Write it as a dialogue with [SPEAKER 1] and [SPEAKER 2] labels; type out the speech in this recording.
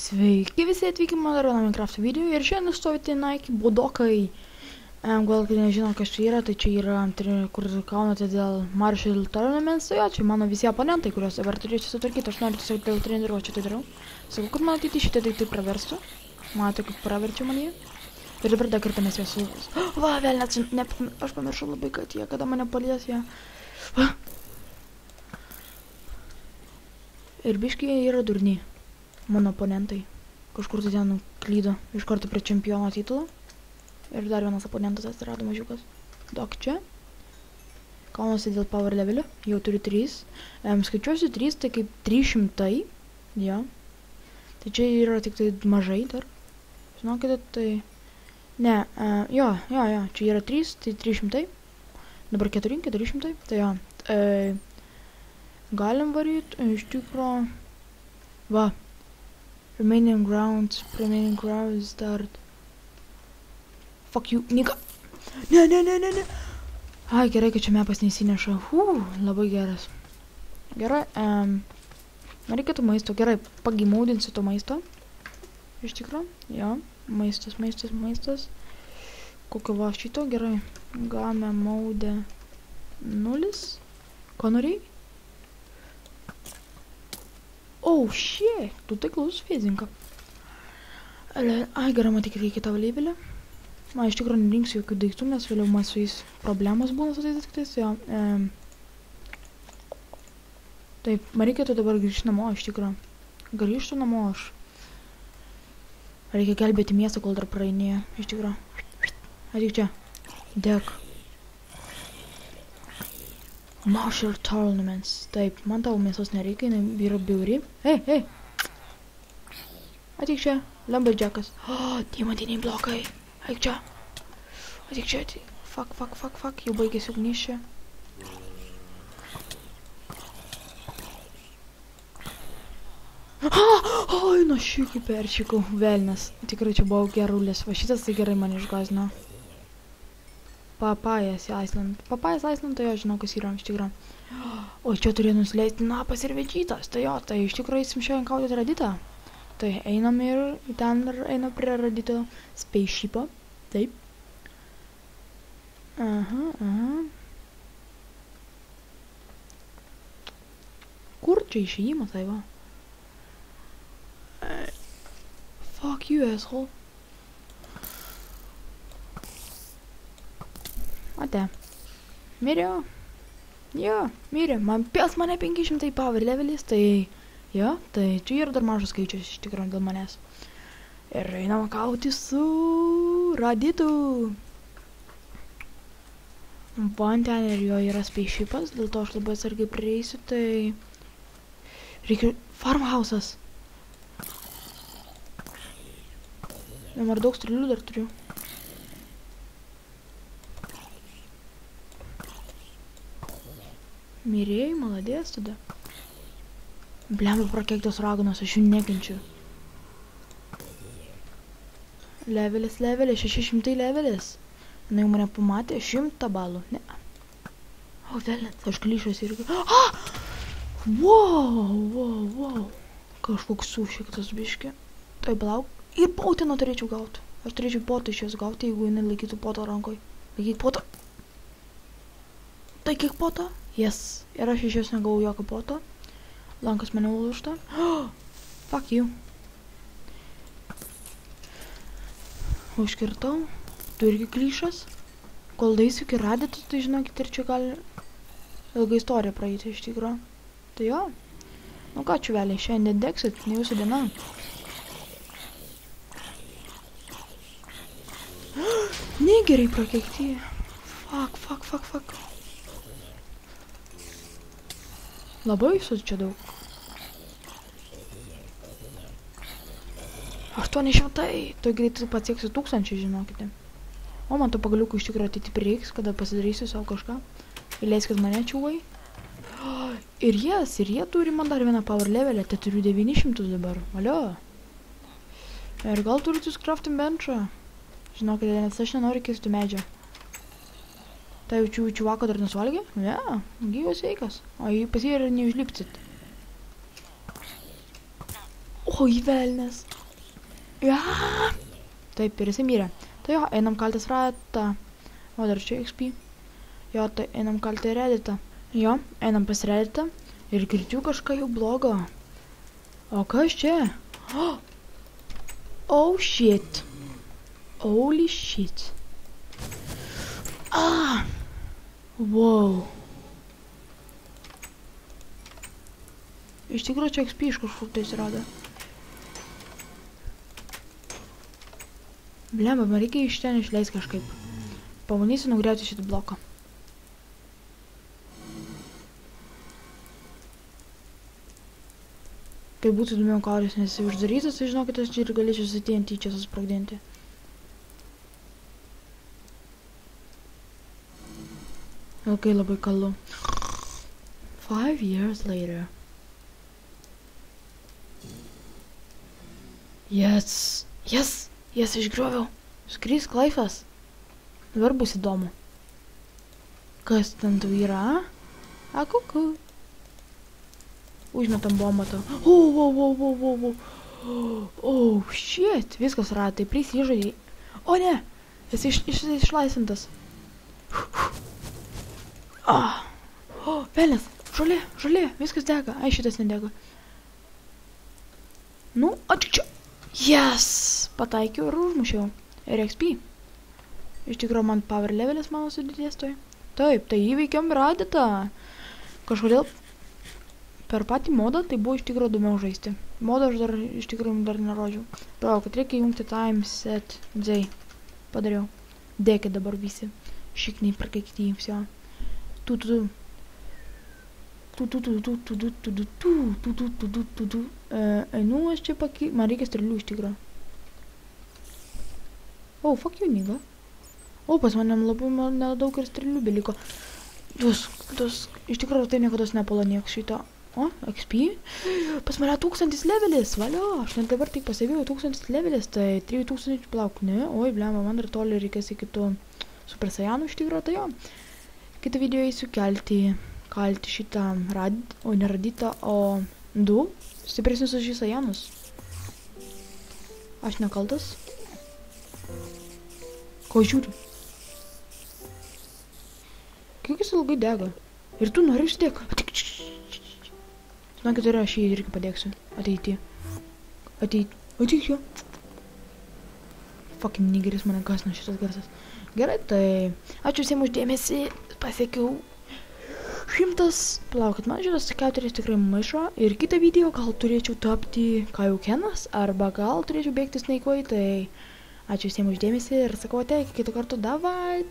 [SPEAKER 1] Sveiki visi atvykę mano dar vieną Minecraft video ir šiandien stovite Nike budokai. Gal kai nežino, kas čia yra, tai čia yra, kur kaunate dėl Marshall Tournaments, tai jo, čia mano visi oponentai, kuriuos dabar turėčiau sutvarkyti, aš noriu tiesiog dėl treniruočio tai darau. Sakau, kad man atyti šitą tai praverstu, matote, kaip praverčiu man jį. Ir dabar dar kartą mes juos sulvus. Va, velnės, aš pamiršau labai, kad jie, kada mane palies jie. Ir biški jie yra durni, mano oponentai. Kažkur tai ten klydo iš karto prie čempiono titulo. Ir dar vienas oponentas atsirado mažiukas. Dok čia. Kaunasi dėl power levelio. Jau turiu 3. Skaičiuosiu 3, tai kaip 300. Jo. Tai čia yra tik tai mažai dar. Žinokite, tai... Ne, jo. Čia yra 3, tai 300. Dabar 400. Tai jo. Galim varyt, iš tikro... Va. Remaining grounds start. Fuck you, Nika. Ne. Ai, gerai, kad čia mepas neįsineša. Labai geras. Gerai, man reikėtų maisto. Gerai, pagimaudinsiu to maisto. Iš tikro, jo. Maistas. Kokio va šito, gerai. Game maudė 0. Ko norėjai? Oh, shit. Tu taiklus fizinka. Ai, gerai, matyk, reikia tavo levelį. Man iš tikrųjų nerinksiu jokių daiktų, nes vėliau man su jais problemos būna su tais daiktais, jo. Taip, man reikėtų dabar grįžti namo, iš tikrųjų. Grįžtu namo aš. Reikia gelbėti miestą, kol dar praeinėja, iš tikrųjų. Ateik čia. Dek. Marshall Tournaments. Taip, man tavo mėsos nereikia, jinai yra biuri. Hei. Ateik čia, Lumberjackas. Diamantiniai blokai. Eik čia. Ateik čia. Fuck. Jau baigėsi ugnis čia. Oi, nu šiukį peršikau. Velnes. Tikrai čia buvo gerulis. Va šitas tai gerai mane išgąsdino. Papayas Island. Papayas Island, tai jo žinau, kas yra iš tikrųjų. O čia turėjo nusileisti napas ir vėžytas. Tai jo, tai iš tikrųjų eisim šiandien kaudyti raditą. Tai einam ir ten einam prie radito spaceship'o. Taip. Aha. Kur čia išėjimas, tai va? Fuck you, asshole. Ate. Mirė. Jo, mirė. Pils mane 500 power levelis, tai... Jo, tai čia yra dar mažas skaičius iš tikrųjų dėl manęs. Ir einam kauti su raditu. Van ten ir jo yra spaceship'as, dėl to aš labai atsargiai prieisiu, tai... Reikia... Farmhouse'as. Dabar daug strėlių dar turiu. Mirėjai, maladės tada. Blemba prakeiktos raganos, aš jų nekenčiu. Levelis, 600 levelis. Na jau mane pamatė 100 balų. Ne. O, velnet, aš klyšiuosi irgi. Wow. Kažkoks sušiktas biški. Tai palauk. Ir potino turėčiau gauti. Aš turėčiau potą iš jos gauti, jeigu jinai laikytų potą rankoj. Laikyk potą. Tai kiek potą? Yes. Ir aš iš jos negavau jokio potą. Lankas mane užta. Fuck you. Užkirtau. Tu irgi klyšas. Kol daisiu iki raditų, tai žinokit, ir čia gali ilgą istoriją praeiti iš tikrųjų. Tai jo. Nu ką, čuveliai, šiandien degsit, ne jūsų diena. Negerai prakeikti. Fuck. Labai jūsų čia daug. 800. Tai greitai pasieksiu 1000, žinokite. O man to pagaliukų iš tikrųjų ateiti prireiks, kada pasidarysiu savo kažką. Ir leiskit mane čiūvai. Ir jie turi man dar vieną power levelį, tai turiu 900 dabar. Alio. Ir gal turit jūs crafting benchą? Žinokite, nes aš nenoriu kirsti medžio. Tai jau čiuvako dar nesuvalgė? Ne, gyvas sveikas. O jį pas jį ir neužlipsit. O, Oi, velnės. Ja. Taip, ir jisai mirė. Tai jo, einam kaltis ratą. O, dar čia XP. Jo, tai einam kalti reditą. Jo, einam pas reditą. Ir girdžiu kažką jau blogo. O kas čia? Oh, shit. Holy shit. Ah. Wow. Iš tikrųjų čia XP iš kažkur tai atsirado. Blemba, man reikia iš ten išleis kažkaip. Pamanysiu nugriauti šitą bloką. Kai būtų įdomiau kaulis, nes jis uždarytas, tai žinokit, aš čia ir galėčiau su TNT čia susprogdinti. Ilgai labai kalu. 5 years later. Yes, išgrioviau. Skrys Klaifas. Dabar bus įdomu. Kas ten tu yra? A, kuku. Užmetam bombą tau. Oh, shit. Viskas ratai, prisižadėjai. O ne, esi išlaisintas. Velnės, žolė, viskas dega. Ai, šitas nedega. Nu, čia. Yes! Pataikiau ir užmušiau. Ir XP. Iš tikrųjų, man power levelis mano sudėties toj. Taip, tai įveikiam raditą. Kažkodėl per patį modą tai buvo iš tikrųjų įdomiau žaisti. Modą aš dar iš tikrųjų dar nerodžiau. Palauk, kad reikia jungti time set Z. Padariau. Dėkit dabar visi. Šikniai prakeikti jį visio. Einu aš čia man reikia strėlių iš tikrųjų. Oh, fuck you, nigga. O, pas manim labai nedaug ir strėlių beliko. Iš tikrųjų tai niekados nepuola nieks šito. O, XP. Pas mane 1000 levelis, valio. Aš net dabar tik pasivėjau 1000 levelis, tai 3000 plauk. Ne, oi, blema, man dar toli reikės iki tų Super Saiyanų iš tikrųjų, tai jo. Kitą video eisiu kalti šitą o ne raditą, o 2 stipresnius už Saiyanus. Aš nekaltas. Ko žiūriu? Kiek jis ilgai dega? Ir tu nori išdėk. Žinokit, ir aš jį irgi padėksiu. Ateik jo. Fucking nigeris mane kasna šitas garsas. Gerai, tai ačiū visiems uždėmesį. Pasiekiau 100. Palaukit, man šitas 4 tikrai maišo. Ir kitą video gal turėčiau tapti Kaiokenas, arba gal turėčiau bėgti Snake Way. Tai ačiū visiems uždėmesį ir sakau, iki kito karto, davai.